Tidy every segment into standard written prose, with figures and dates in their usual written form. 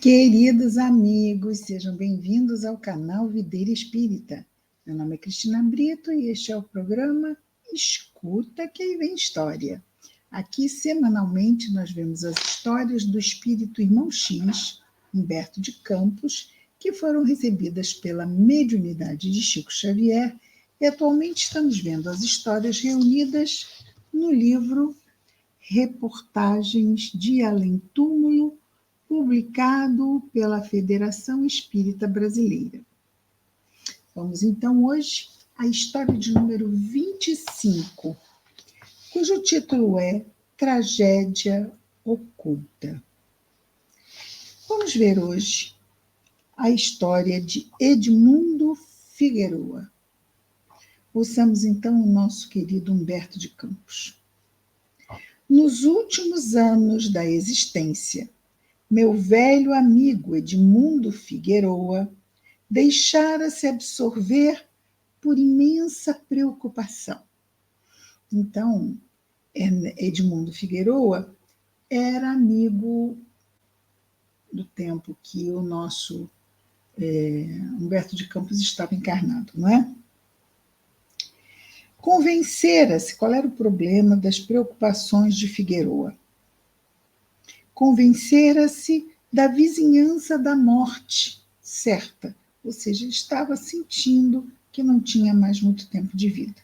Queridos amigos, sejam bem-vindos ao canal Videira Espírita. Meu nome é Cristina Brito e este é o programa Escuta que aí vem história. Aqui, semanalmente, nós vemos as histórias do espírito Irmão X, Humberto de Campos, que foram recebidas pela mediunidade de Chico Xavier, e atualmente estamos vendo as histórias reunidas no livro Reportagens de Além Túmulo, publicado pela Federação Espírita Brasileira. Vamos então hoje à história de número 25, cujo título é Tragédia Oculta. Vamos ver hoje a história de Edmundo Figueroa. Ouçamos então o nosso querido Humberto de Campos. Nos últimos anos da existência, meu velho amigo Edmundo Figueroa deixara-se absorver por imensa preocupação. Então, Edmundo Figueroa era amigo do tempo que o nosso Humberto de Campos estava encarnado, não é? Convencera-se, qual era o problema das preocupações de Figueroa? Convencera-se da vizinhança da morte certa, ou seja, ele estava sentindo que não tinha mais muito tempo de vida.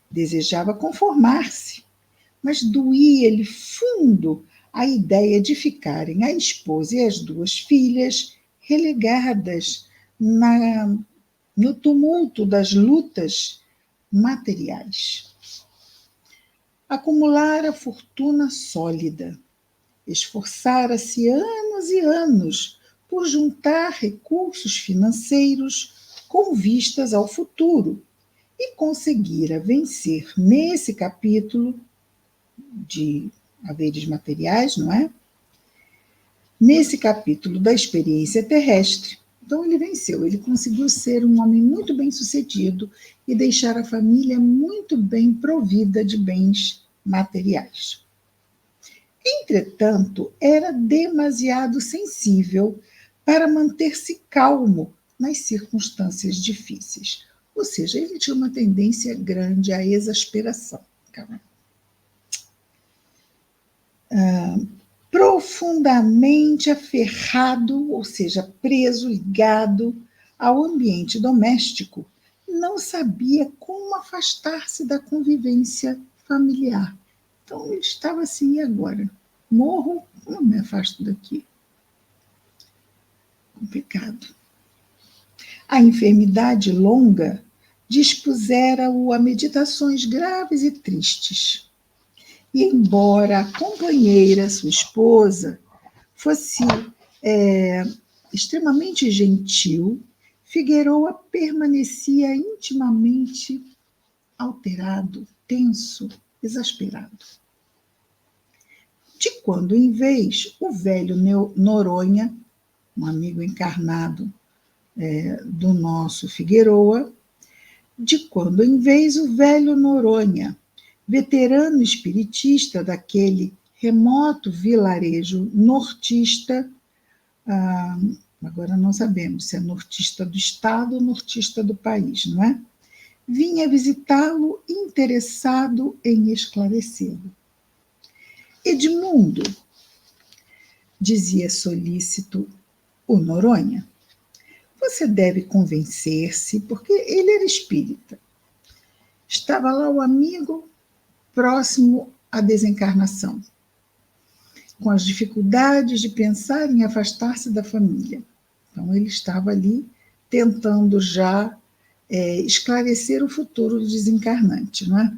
Desejava conformar-se, mas doía-lhe fundo a ideia de ficarem a esposa e as duas filhas relegadas no tumulto das lutas materiais. Acumulara fortuna sólida, esforçara-se anos e anos por juntar recursos financeiros com vistas ao futuro e conseguira vencer nesse capítulo de haveres materiais, não é? Nesse capítulo da experiência terrestre. Então ele venceu, ele conseguiu ser um homem muito bem-sucedido e deixar a família muito bem provida de bens materiais. Entretanto, era demasiado sensível para manter-se calmo nas circunstâncias difíceis. Ou seja, ele tinha uma tendência grande à exasperação. Profundamente aferrado, ou seja, preso, ligado ao ambiente doméstico, não sabia como afastar-se da convivência familiar. Então, ele estava assim, e agora? Morro, não me afasto daqui. Complicado. A enfermidade longa dispusera-o a meditações graves e tristes. E embora a companheira, sua esposa, fosse extremamente gentil, Figueroa permanecia intimamente alterado, tenso, exasperado. De quando em vez, o velho Noronha, um amigo encarnado do nosso Figueroa, de quando em vez o velho Noronha, veterano espiritista daquele remoto vilarejo nortista, agora não sabemos se é nortista do estado ou nortista do país, não é? Vinha visitá-lo interessado em esclarecê-lo. Edmundo, dizia solícito o Noronha, você deve convencer-se, porque ele era espírita. Estava lá o amigo próximo à desencarnação, com as dificuldades de pensar em afastar-se da família. Então, ele estava ali tentando já esclarecer o futuro do desencarnante, não é?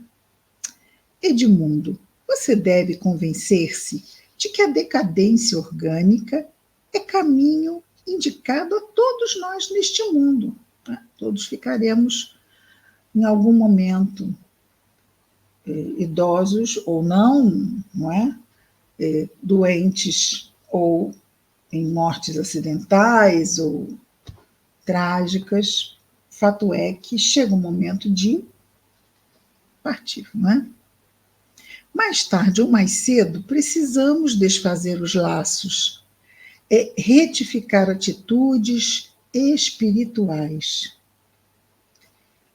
Edmundo, você deve convencer-se de que a decadência orgânica é caminho indicado a todos nós neste mundo. Tá? Todos ficaremos, em algum momento, idosos ou não, não é? Doentes ou em mortes acidentais ou trágicas. Fato é que chega o momento de partir, não é? Mais tarde ou mais cedo, precisamos desfazer os laços. retificar atitudes espirituais.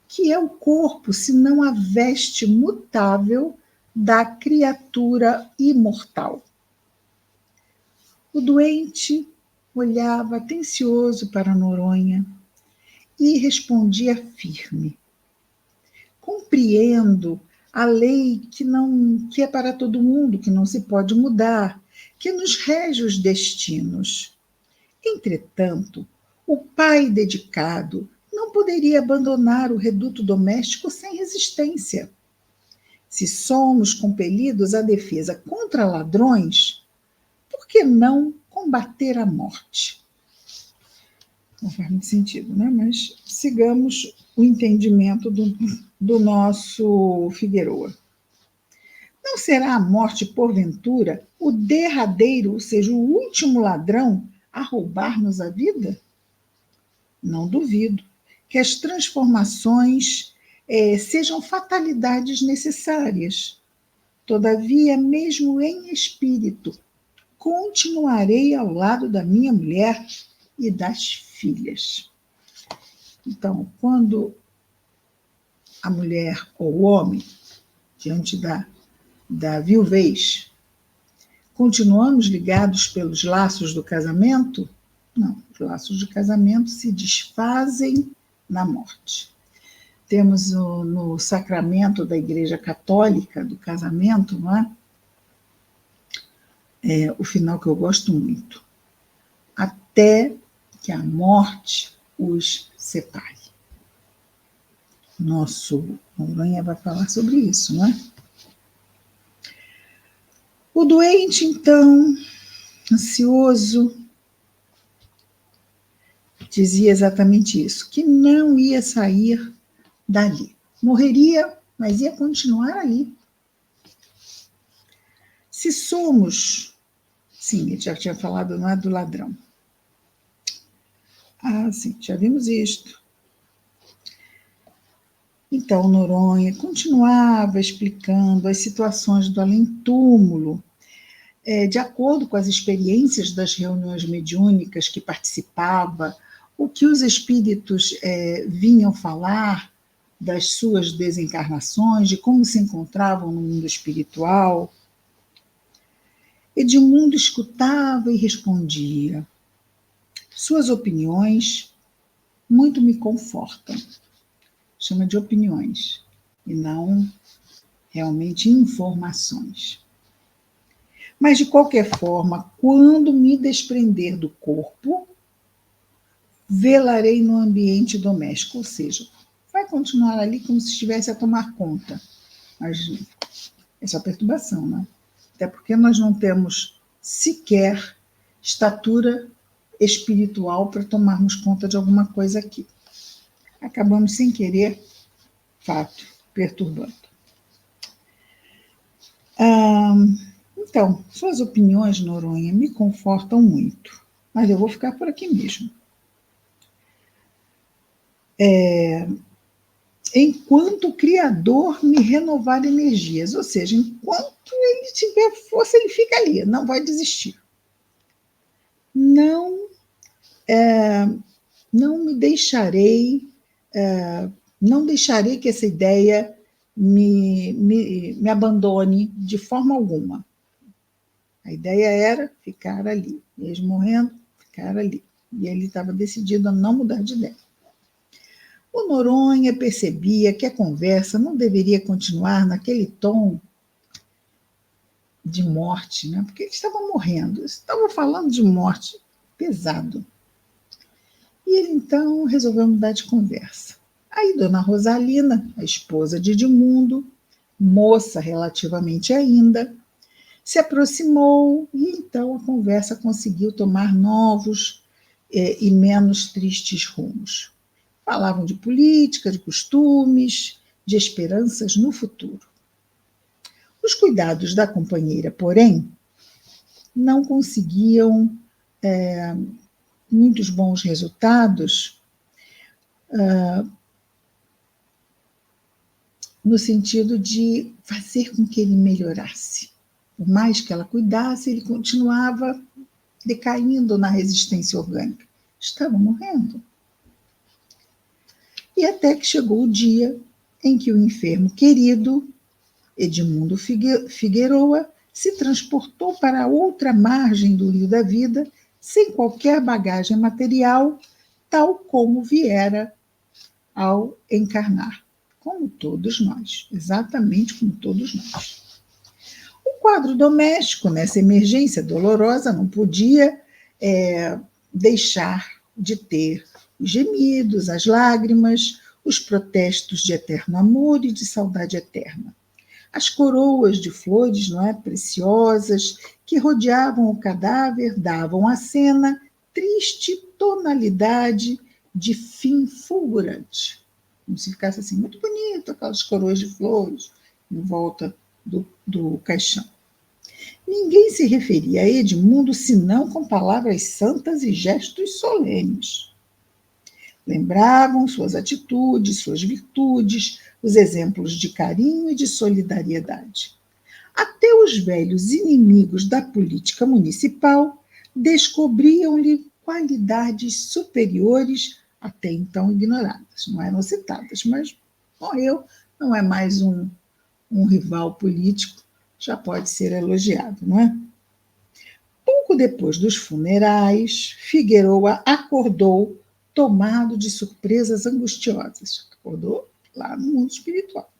Que é o corpo, senão a veste mutável da criatura imortal? O doente olhava atencioso para Noronha e respondia firme: compreendo a lei que é para todo mundo, que não se pode mudar, que nos rege os destinos. Entretanto, o pai dedicado não poderia abandonar o reduto doméstico sem resistência. Se somos compelidos à defesa contra ladrões, por que não combater a morte? Não faz muito sentido, né? Mas sigamos o entendimento do nosso Figueroa. Não será a morte, porventura, o derradeiro, ou seja, o último ladrão a roubar-nos a vida? Não duvido que as transformações sejam fatalidades necessárias. Todavia, mesmo em espírito, continuarei ao lado da minha mulher e das filhas. Então, quando a mulher ou o homem, diante da viuvez, continuamos ligados pelos laços do casamento? Não, os laços de casamento se desfazem na morte. Temos no sacramento da Igreja Católica do casamento, não é? O final que eu gosto muito. Até que a morte os separe. Nosso Noronha vai falar sobre isso, não é? O doente, então, ansioso, dizia exatamente isso, que não ia sair dali. Morreria, mas ia continuar ali. Se somos... Sim, ele já tinha falado, não é do ladrão. Ah, sim, já vimos isto. Então, Noronha continuava explicando as situações do além-túmulo, de acordo com as experiências das reuniões mediúnicas que participava, o que os espíritos vinham falar das suas desencarnações, de como se encontravam no mundo espiritual. Edmundo escutava e respondia. Suas opiniões muito me confortam. Chama de opiniões, e não realmente informações. Mas, de qualquer forma, quando me desprender do corpo, velarei no ambiente doméstico, ou seja, vai continuar ali como se estivesse a tomar conta. Mas é só perturbação, né? Até porque nós não temos sequer estatura espiritual para tomarmos conta de alguma coisa aqui. Acabamos sem querer, fato, perturbando. Então, suas opiniões, Noronha, me confortam muito, mas eu vou ficar por aqui mesmo. Enquanto o Criador me renovar energias, ou seja, enquanto ele tiver força, ele fica ali, não vai desistir. Não me deixarei, não deixarei que essa ideia me abandone de forma alguma. A ideia era ficar ali, mesmo morrendo, ficar ali. E ele estava decidido a não mudar de ideia. O Noronha percebia que a conversa não deveria continuar naquele tom de morte, né? Porque eles estavam morrendo, estavam falando de morte, pesado. E ele, então, resolveu mudar de conversa. Aí, dona Rosalina, a esposa de Edmundo, moça relativamente ainda, se aproximou e, então, a conversa conseguiu tomar novos e menos tristes rumos. Falavam de política, de costumes, de esperanças no futuro. Os cuidados da companheira, porém, não conseguiam muitos bons resultados no sentido de fazer com que ele melhorasse. Por mais que ela cuidasse, ele continuava decaindo na resistência orgânica, estavam morrendo. E até que chegou o dia em que o enfermo querido, Edmundo Figueroa, se transportou para a outra margem do rio da vida, sem qualquer bagagem material, tal como viera ao encarnar, como todos nós, exatamente como todos nós. O quadro doméstico, nessa emergência dolorosa, não podia deixar de ter os gemidos, as lágrimas, os protestos de eterno amor e de saudade eterna. As coroas de flores, não é, preciosas, que rodeavam o cadáver, davam à cena triste tonalidade de fim fulgurante. Como se ficasse assim, muito bonito, aquelas coroas de flores em volta do caixão. Ninguém se referia a Edmundo senão com palavras santas e gestos solenes. Lembravam suas atitudes, suas virtudes, os exemplos de carinho e de solidariedade. Até os velhos inimigos da política municipal descobriam-lhe qualidades superiores até então ignoradas. Não eram citadas, mas morreu, não é mais um rival político, já pode ser elogiado, não é? Pouco depois dos funerais, Figueroa acordou tomado de surpresas angustiosas. Acordou lá no mundo espiritual.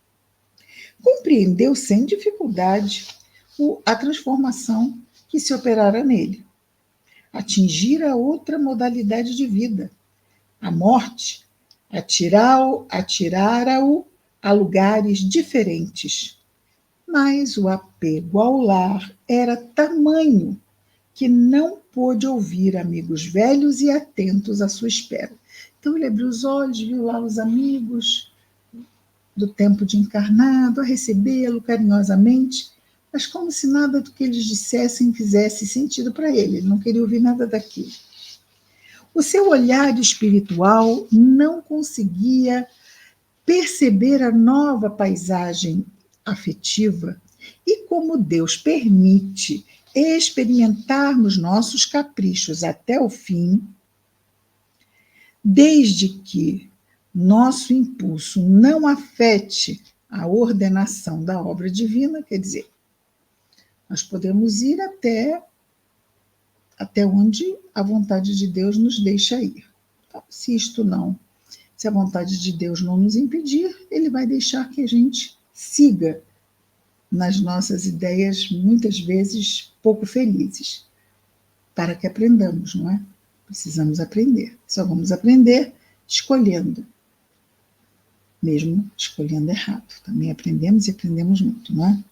Compreendeu sem dificuldade a transformação que se operara nele. Atingira outra modalidade de vida. A morte atirara-o a lugares diferentes. Mas o apego ao lar era tamanho que não pôde ouvir amigos velhos e atentos à sua espera. Então ele abriu os olhos, viu lá os amigos do tempo de encarnado, a recebê-lo carinhosamente, mas como se nada do que eles dissessem fizesse sentido para ele. Ele não queria ouvir nada daquilo. O seu olhar espiritual não conseguia perceber a nova paisagem afetiva e como Deus permite experimentarmos nossos caprichos até o fim, desde que nosso impulso não afete a ordenação da obra divina, quer dizer, nós podemos ir até onde a vontade de Deus nos deixa ir. Então, se a vontade de Deus não nos impedir, ele vai deixar que a gente siga nas nossas ideias, muitas vezes pouco felizes, para que aprendamos, não é? Precisamos aprender. Só vamos aprender escolhendo, mesmo escolhendo errado. Também aprendemos e aprendemos muito, não é?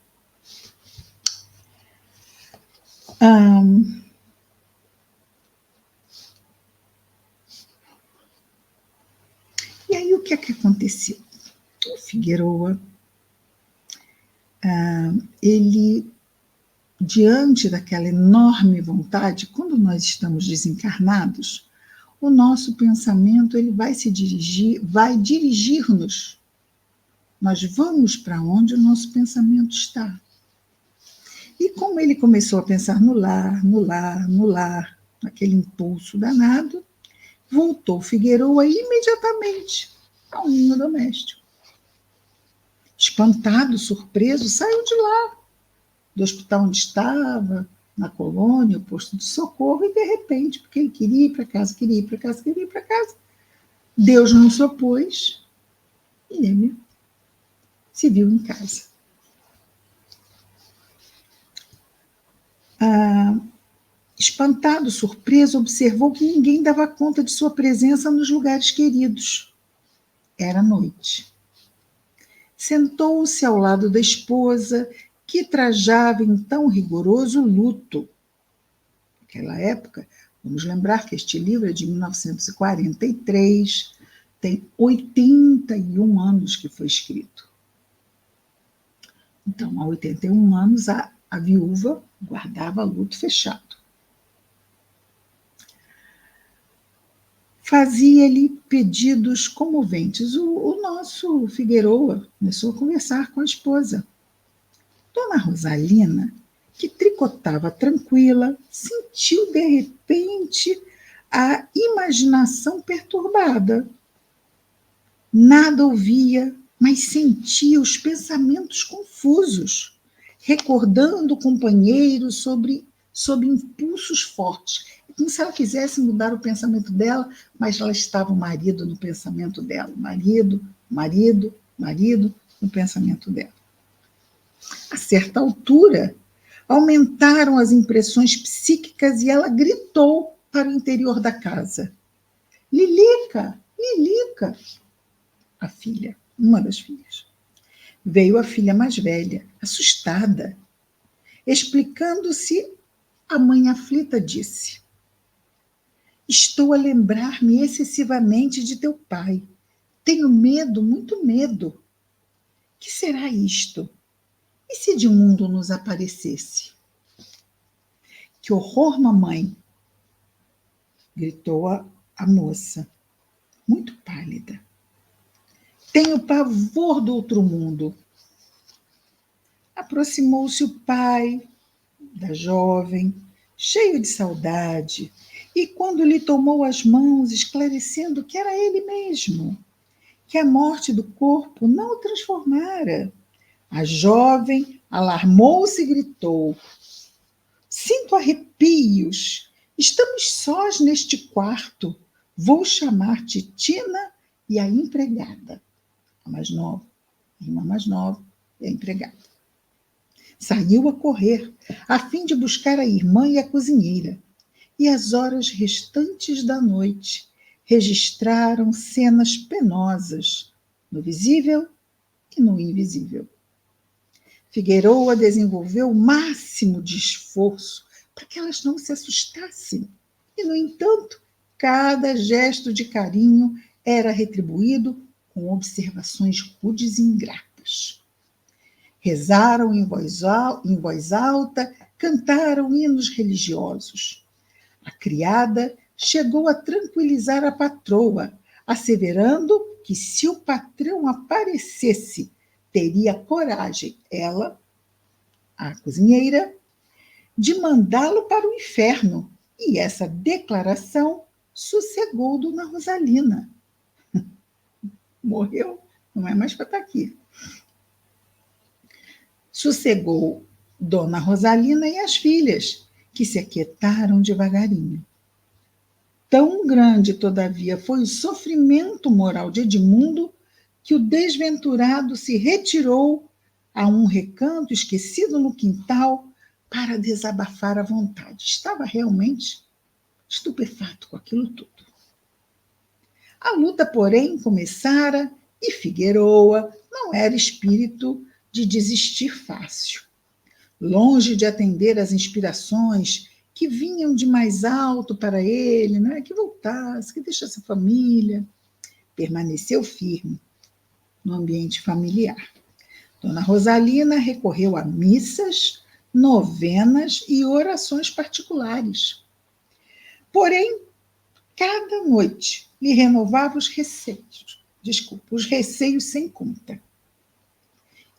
E aí o que é que aconteceu? O Figueroa, ele, diante daquela enorme vontade, quando nós estamos desencarnados, o nosso pensamento ele vai dirigir-nos. Nós vamos para onde o nosso pensamento está. E como ele começou a pensar no lar, naquele impulso danado, voltou Figueroa imediatamente ao ninho doméstico. Espantado, surpreso, saiu de lá, do hospital onde estava, na colônia, o posto de socorro, e de repente, porque ele queria ir para casa, Deus não se opôs e ele se viu em casa. Espantado, surpreso, observou que ninguém dava conta de sua presença nos lugares queridos. Era noite. Sentou-se ao lado da esposa, que trajava em tão rigoroso luto. Naquela época, vamos lembrar que este livro é de 1943, tem 81 anos que foi escrito. Então, há 81 anos, a viúva guardava luto fechado. Fazia-lhe pedidos comoventes. O nosso Figueroa começou a conversar com a esposa. Dona Rosalina que tricotava tranquila, sentiu de repente a imaginação perturbada. Nada ouvia, mas sentia os pensamentos confusos, recordando o companheiro sob impulsos fortes. É como se ela quisesse mudar o pensamento dela, mas ela estava o marido no pensamento dela. Marido, marido, marido no pensamento dela. A certa altura, aumentaram as impressões psíquicas e ela gritou para o interior da casa. Lilica, Lilica! A filha, uma das filhas. Veio a filha mais velha, assustada. Explicando-se, a mãe aflita disse: estou a lembrar-me excessivamente de teu pai. Tenho medo, muito medo. Que será isto? E se de mundo nos aparecesse? Que horror, mamãe! Gritou a moça, muito pálida. Tenho pavor do outro mundo. Aproximou-se o pai da jovem, cheio de saudade, e quando lhe tomou as mãos, esclarecendo que era ele mesmo, que a morte do corpo não o transformara, a jovem alarmou-se e gritou: sinto arrepios, estamos sós neste quarto, vou chamar Titina e a empregada. A mais nova, a irmã mais nova e a empregada. Saiu a correr, a fim de buscar a irmã e a cozinheira. E as horas restantes da noite registraram cenas penosas, no visível e no invisível. Figueroa desenvolveu o máximo de esforço para que elas não se assustassem. E, no entanto, cada gesto de carinho era retribuído com observações rudes e ingratas. Rezaram em voz alta, cantaram hinos religiosos. A criada chegou a tranquilizar a patroa, asseverando que se o patrão aparecesse, teria coragem, ela, a cozinheira, de mandá-lo para o inferno. E essa declaração sossegou Dona Rosalina. Morreu, não é mais para estar aqui. Sossegou Dona Rosalina e as filhas, que se aquietaram devagarinho. Tão grande, todavia, foi o sofrimento moral de Edmundo que o desventurado se retirou a um recanto esquecido no quintal para desabafar à vontade. Estava realmente estupefato com aquilo tudo. A luta, porém, começara e Figueroa não era espírito de desistir fácil. Longe de atender às inspirações que vinham de mais alto para ele, né? Que voltasse, que deixasse a família, permaneceu firme no ambiente familiar. Dona Rosalina recorreu a missas, novenas e orações particulares. Porém, cada noite lhe renovava os receios sem conta.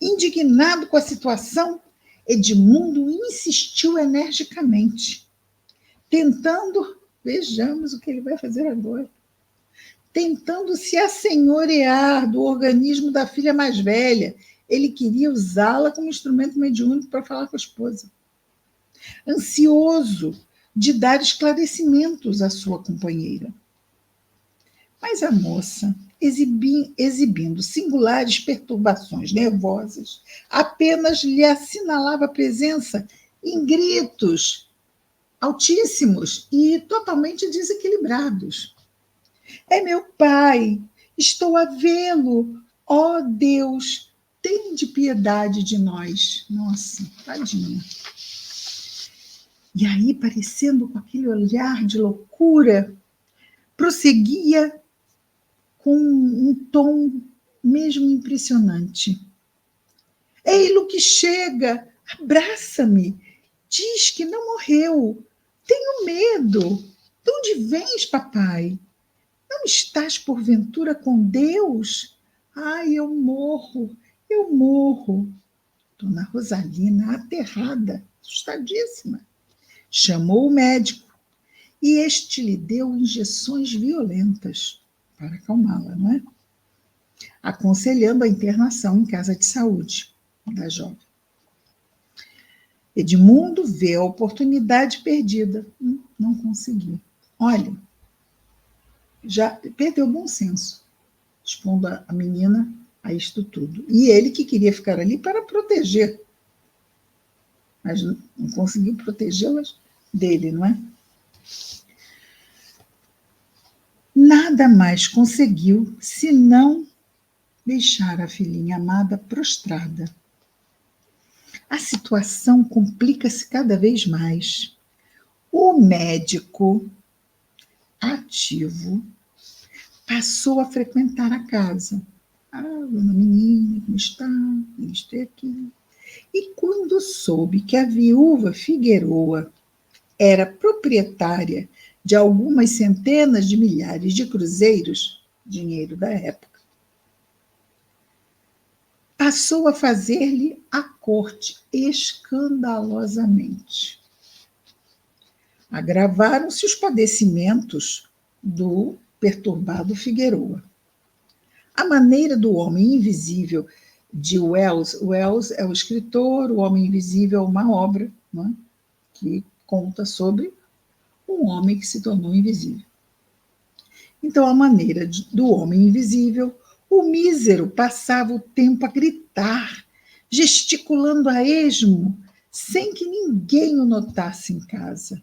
Indignado com a situação, Edmundo insistiu energicamente, tentando, vejamos o que ele vai fazer agora, tentando se assenhorear do organismo da filha mais velha. Ele queria usá-la como instrumento mediúnico para falar com a esposa. Ansioso de dar esclarecimentos à sua companheira. Mas a moça, exibindo singulares perturbações nervosas, apenas lhe assinalava a presença em gritos altíssimos e totalmente desequilibrados. É meu pai, estou a vê-lo. Ó Deus, tende piedade de nós. Nossa, tadinha. E aí, parecendo com aquele olhar de loucura, prosseguia com um tom mesmo impressionante. Ei-lo que chega, abraça-me, diz que não morreu. Tenho medo. De onde vens, papai? Não estás, porventura, com Deus? Ai, eu morro, eu morro. Dona Rosalina, aterrada, assustadíssima. Chamou o médico e este lhe deu injeções violentas para acalmá-la, não é? Aconselhando a internação em casa de saúde da jovem. Edmundo vê a oportunidade perdida. Não conseguiu. Olha, já perdeu o bom senso, expondo a menina a isto tudo. E ele que queria ficar ali para proteger, mas não conseguiu protegê-las dele, não é? Nada mais conseguiu senão deixar a filhinha amada prostrada. A situação complica-se cada vez mais. O médico ativo passou a frequentar a casa. Dona menina, como está? Isto e aquilo. E quando soube que a viúva Figueroa era proprietária de algumas centenas de milhares de cruzeiros, dinheiro da época, passou a fazer-lhe a corte escandalosamente. Agravaram-se os padecimentos do perturbado Figueroa. A maneira do homem invisível de Wells é o escritor, O Homem Invisível é uma obra, não é? Que conta sobre um homem que se tornou invisível. Então, a maneira do homem invisível, o mísero passava o tempo a gritar, gesticulando a esmo, sem que ninguém o notasse em casa,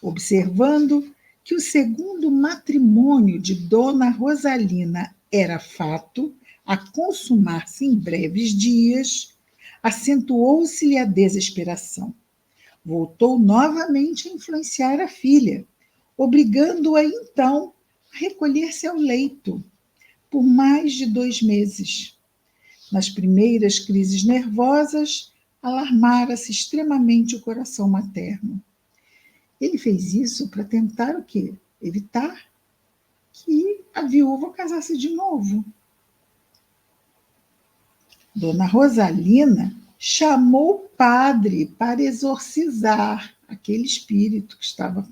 observando que o segundo matrimônio de Dona Rosalina era fato a consumar-se em breves dias, acentuou-se-lhe a desesperação. Voltou novamente a influenciar a filha, obrigando-a então a recolher-se ao leito por mais de 2 meses. Nas primeiras crises nervosas, alarmara-se extremamente o coração materno. Ele fez isso para tentar o quê? Evitar que a viúva casasse de novo. Dona Rosalina chamou o padre para exorcizar aquele espírito que estava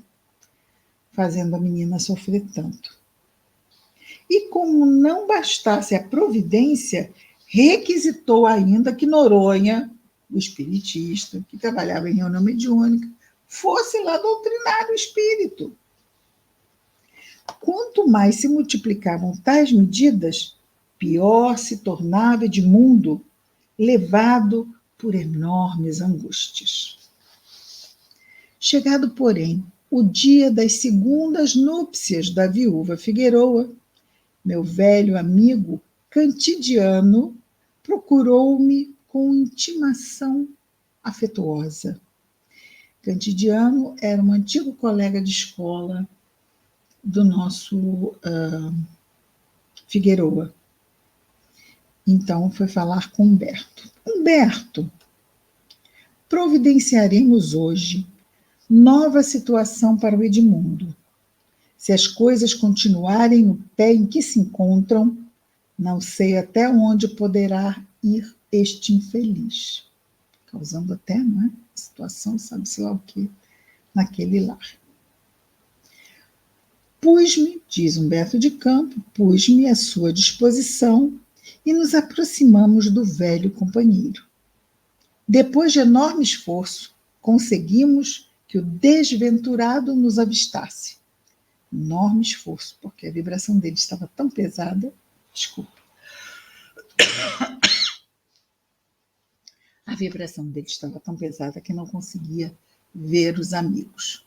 fazendo a menina sofrer tanto. E como não bastasse a providência, requisitou ainda que Noronha, o espiritista, que trabalhava em reunião mediúnica, fosse lá doutrinar o espírito. Quanto mais se multiplicavam tais medidas, pior se tornava Edmundo, levado por enormes angústias. Chegado, porém, o dia das segundas núpcias da viúva Figueroa, meu velho amigo Cantidiano procurou-me com intimação afetuosa. Cantidiano era um antigo colega de escola do nosso Figueroa. Então, foi falar com Humberto. Humberto, providenciaremos hoje nova situação para o Edmundo. Se as coisas continuarem no pé em que se encontram, não sei até onde poderá ir este infeliz. Causando até, não é? Situação, sabe-se lá o que, naquele lar. Pus-me, diz Humberto de Campos, pus-me à sua disposição e nos aproximamos do velho companheiro. Depois de enorme esforço, conseguimos que o desventurado nos avistasse. Enorme esforço, porque a vibração dele estava tão pesada, a vibração dele estava tão pesada que não conseguia ver os amigos.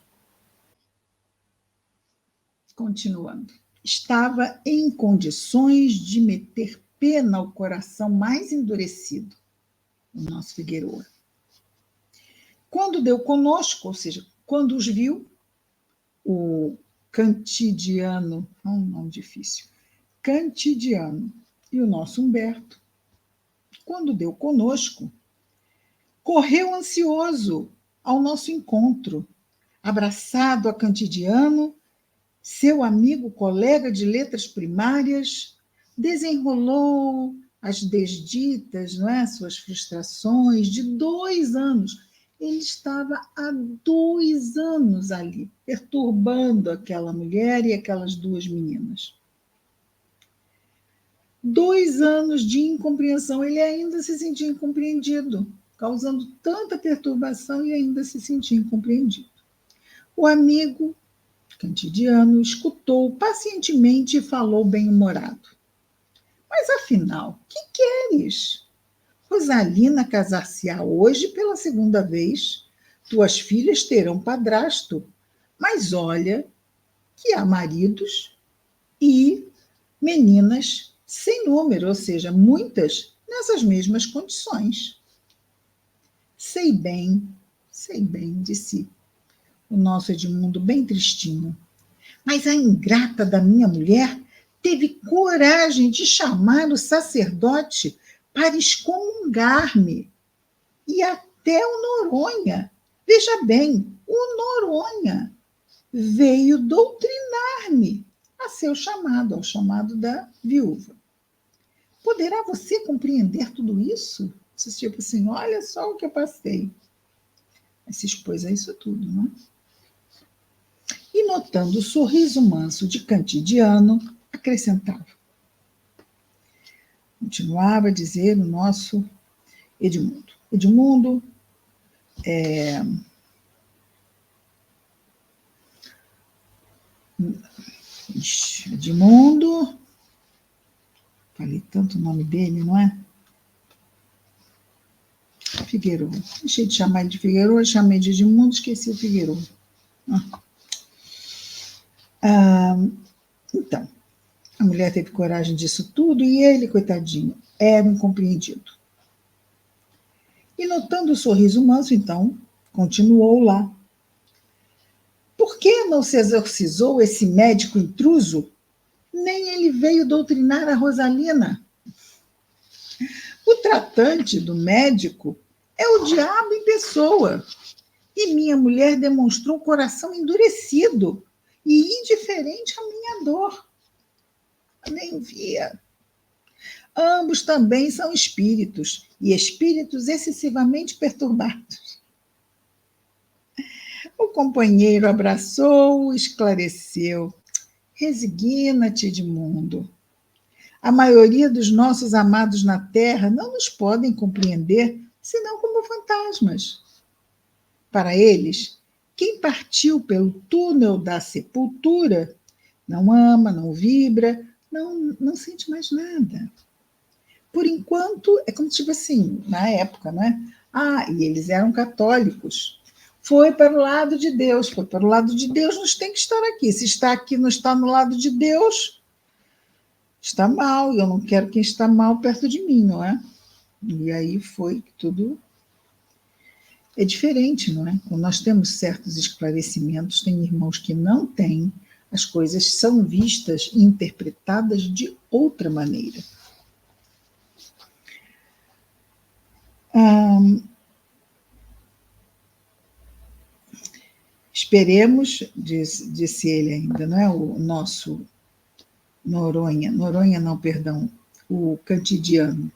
Continuando. Estava em condições de meter pena ao coração mais endurecido, o nosso Figueroa. Quando deu conosco, ou seja, quando os viu, o Cantidiano, um nome difícil, Cantidiano e o nosso Humberto, quando deu conosco, correu ansioso ao nosso encontro, abraçado a Cantidiano, seu amigo colega de letras primárias, desenrolou as desditas, não é? Suas frustrações de 2 anos. Ele estava há 2 anos ali, perturbando aquela mulher e aquelas 2 meninas. 2 anos de incompreensão, ele ainda se sentia incompreendido, causando tanta perturbação e ainda se sentia incompreendido. O amigo Cantidiano escutou pacientemente e falou bem-humorado. Mas afinal, que queres? Rosalina casar-se-á hoje pela segunda vez. Tuas filhas terão padrasto. Mas olha que há maridos e meninas sem número, ou seja, muitas nessas mesmas condições. Sei bem, disse o nosso Edmundo, bem tristinho. Mas a ingrata da minha mulher teve coragem de chamar o sacerdote para excomungar-me. E até o Noronha, veja bem, o Noronha veio doutrinar-me a seu chamado, ao chamado da viúva. Poderá você compreender tudo isso? Tipo assim, olha só o que eu passei. Mas se expôs a isso tudo, não é? E notando o sorriso manso de Cantidiano, acrescentava. Continuava a dizer o nosso Edmundo. Edmundo Edmundo, falei tanto o nome dele, não é? Figueiredo. Deixei de chamar ele de Figueiredo, chamei de Edmundo, esqueci o Figueiredo. Então, a mulher teve coragem disso tudo e ele, coitadinho, era um incompreendido. E notando o sorriso manso, então, continuou lá. Por que não se exorcizou esse médico intruso? Nem ele veio doutrinar a Rosalina. O tratante do médico é o diabo em pessoa. E minha mulher demonstrou um coração endurecido e indiferente à minha dor. Eu nem via. Ambos também são espíritos, e espíritos excessivamente perturbados. O companheiro abraçou-o, esclareceu. Resigna-te, Edmundo. A maioria dos nossos amados na Terra não nos podem compreender senão como fantasmas. Para eles, quem partiu pelo túnel da sepultura não ama, não vibra, não sente mais nada. Por enquanto, é como tipo assim, na época, né? E eles eram católicos. Foi para o lado de Deus, foi para o lado de Deus, nós tem que estar aqui. Se está aqui, não está no lado de Deus, está mal, e eu não quero quem está mal perto de mim, não é? E aí foi tudo. É diferente, não é? Quando nós temos certos esclarecimentos, tem irmãos que não têm, as coisas são vistas e interpretadas de outra maneira. Esperemos, disse ele ainda, não é? O nosso Noronha não, perdão, o Cantidiano.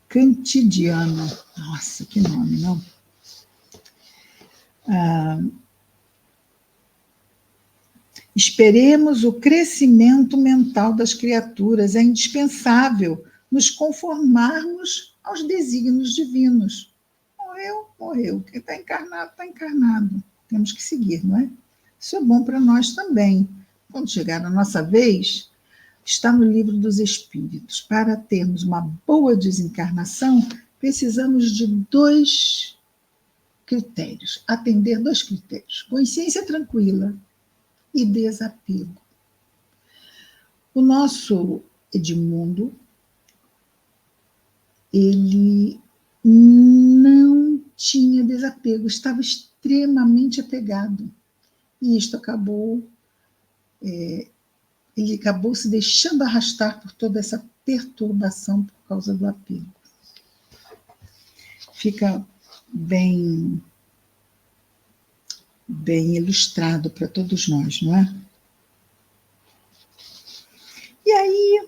Cantidiano, nossa, que nome, não? Esperemos o crescimento mental das criaturas, é indispensável nos conformarmos aos desígnios divinos. Morreu. Quem está encarnado, está encarnado. Temos que seguir, não é? Isso é bom para nós também. Quando chegar a nossa vez, está no Livro dos Espíritos. Para termos uma boa desencarnação, precisamos de 2 critérios. Atender 2 critérios. Consciência tranquila e desapego. O nosso Edmundo, ele não tinha desapego, estava extremamente apegado. E isto acabou, ele acabou se deixando arrastar por toda essa perturbação por causa do apego. Fica bem ilustrado para todos nós, não é? E aí,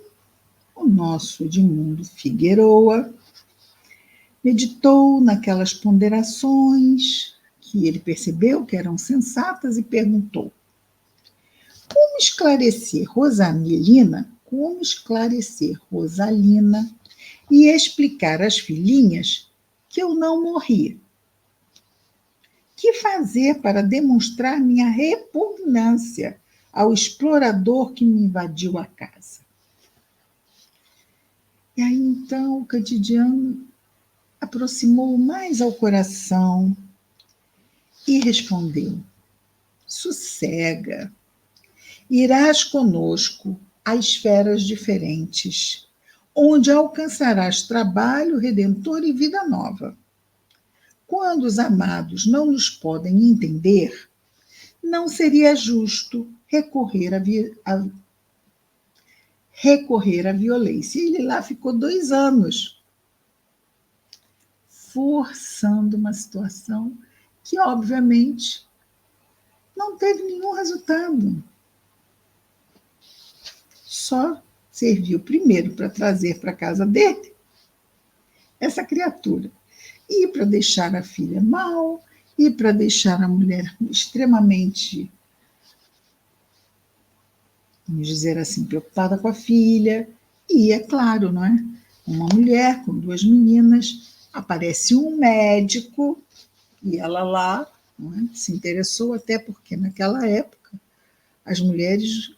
o nosso Edmundo Figueroa Meditou naquelas ponderações que ele percebeu que eram sensatas e perguntou: como esclarecer Rosalina e explicar às filhinhas que eu não morri? Que fazer para demonstrar minha repugnância ao explorador que me invadiu a casa? E aí então o Candidiano aproximou mais ao coração e respondeu: sossega, irás conosco a esferas diferentes, onde alcançarás trabalho redentor e vida nova. Quando os amados não nos podem entender, não seria justo recorrer à violência. E ele lá ficou 2 anos, forçando uma situação que, obviamente, não teve nenhum resultado. Só serviu primeiro para trazer para a casa dele essa criatura, e para deixar a filha mal, e para deixar a mulher extremamente, vamos dizer assim, preocupada com a filha. E é claro, não é? Uma mulher com 2 meninas, aparece um médico, e ela lá, não é? Se interessou, até porque naquela época as mulheres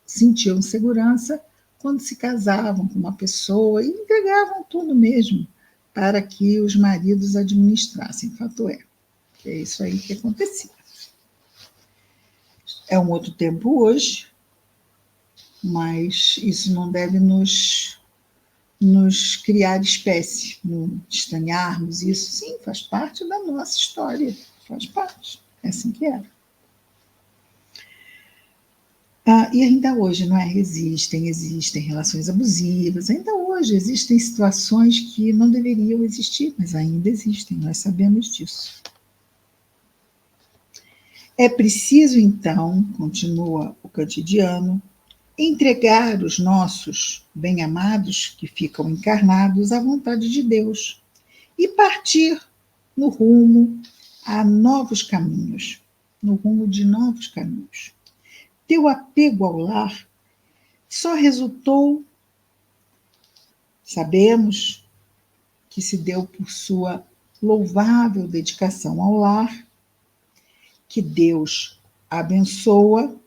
sentiam segurança quando se casavam com uma pessoa e entregavam tudo mesmo para que os maridos administrassem. Fato é, que é isso aí que acontecia. É um outro tempo hoje, mas isso não deve nos criar espécie, não estranharmos isso. Sim, faz parte da nossa história, faz parte, é assim que era. E ainda hoje, não é? Existem relações abusivas, ainda hoje existem situações que não deveriam existir, mas ainda existem, nós sabemos disso. É preciso, então, continua o Candidiano, entregar os nossos bem-amados que ficam encarnados à vontade de Deus e partir no rumo a novos caminhos, no rumo de novos caminhos. Teu apego ao lar só resultou, sabemos, que se deu por sua louvável dedicação ao lar, que Deus abençoa,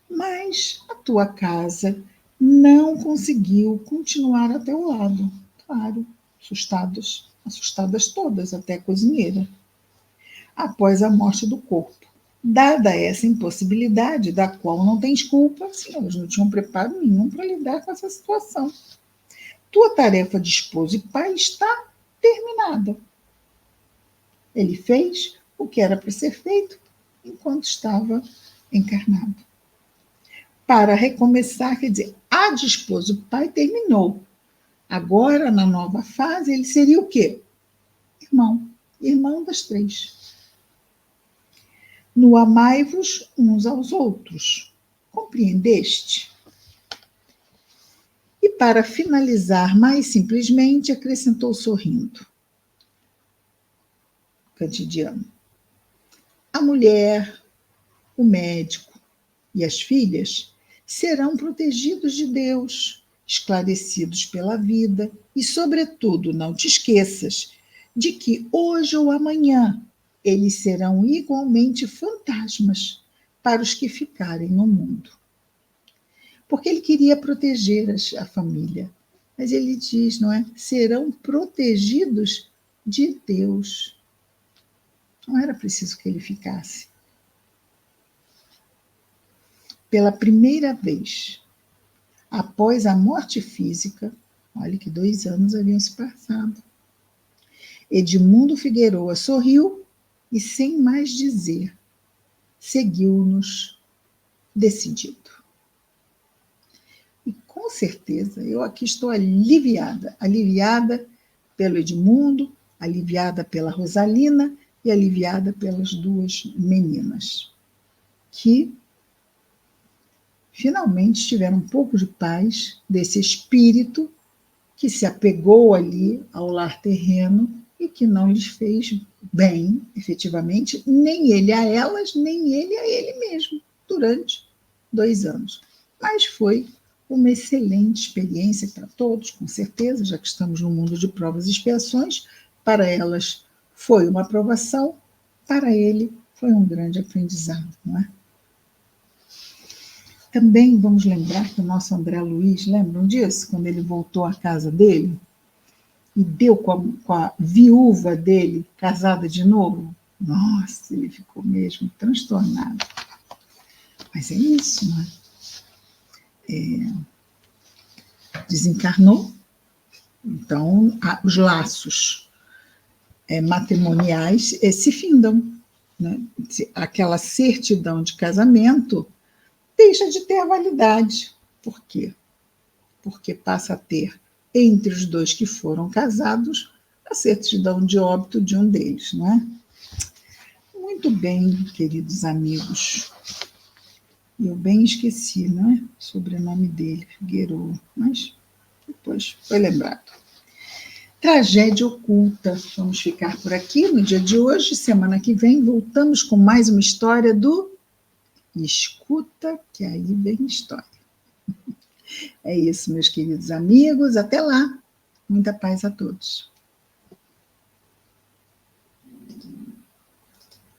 mas a tua casa não conseguiu continuar a teu lado. Claro, assustadas todas, até a cozinheira, após a morte do corpo. Dada essa impossibilidade, da qual não tens culpa, sim, elas não tinham preparo nenhum para lidar com essa situação. Tua tarefa de esposo e pai está terminada. Ele fez o que era para ser feito enquanto estava encarnado. Para recomeçar, quer dizer, a de esposo e pai terminou. Agora, na nova fase, ele seria o quê? Irmão das 3. No amai-vos uns aos outros. Compreendeste? E para finalizar mais simplesmente, acrescentou sorrindo. Candidiano. A mulher, o médico e as filhas serão protegidos de Deus, esclarecidos pela vida e, sobretudo, não te esqueças de que hoje ou amanhã eles serão igualmente fantasmas para os que ficarem no mundo. Porque ele queria proteger a família, mas ele diz, não é? Serão protegidos de Deus. Não era preciso que ele ficasse. Pela primeira vez, após a morte física, olha que 2 anos haviam se passado, Edmundo Figueroa sorriu e, sem mais dizer, seguiu-nos decidido. E com certeza, eu aqui estou aliviada pelo Edmundo, aliviada pela Rosalina e aliviada pelas 2 meninas, que finalmente tiveram um pouco de paz desse espírito que se apegou ali ao lar terreno e que não lhes fez bem, efetivamente, nem ele a elas, nem ele a ele mesmo, durante 2 anos. Mas foi uma excelente experiência para todos, com certeza, já que estamos no mundo de provas e expiações. Para elas foi uma aprovação, para ele foi um grande aprendizado, não é? Também vamos lembrar que o nosso André Luiz, lembram disso? Quando ele voltou à casa dele e deu com a viúva dele casada de novo? Nossa, ele ficou mesmo transtornado. Mas é isso, não é? Desencarnou, então os laços matrimoniais se findam, né? Aquela certidão de casamento deixa de ter a validade. Por quê? Porque passa a ter, entre os dois que foram casados, a certidão de óbito de um deles, não é? Muito bem, queridos amigos. Eu bem esqueci, não é? O sobrenome dele, Figueiredo, mas depois foi lembrado. Tragédia oculta. Vamos ficar por aqui no dia de hoje. Semana que vem voltamos com mais uma história do Escuta, que aí vem história. É isso, meus queridos amigos. Até lá. Muita paz a todos.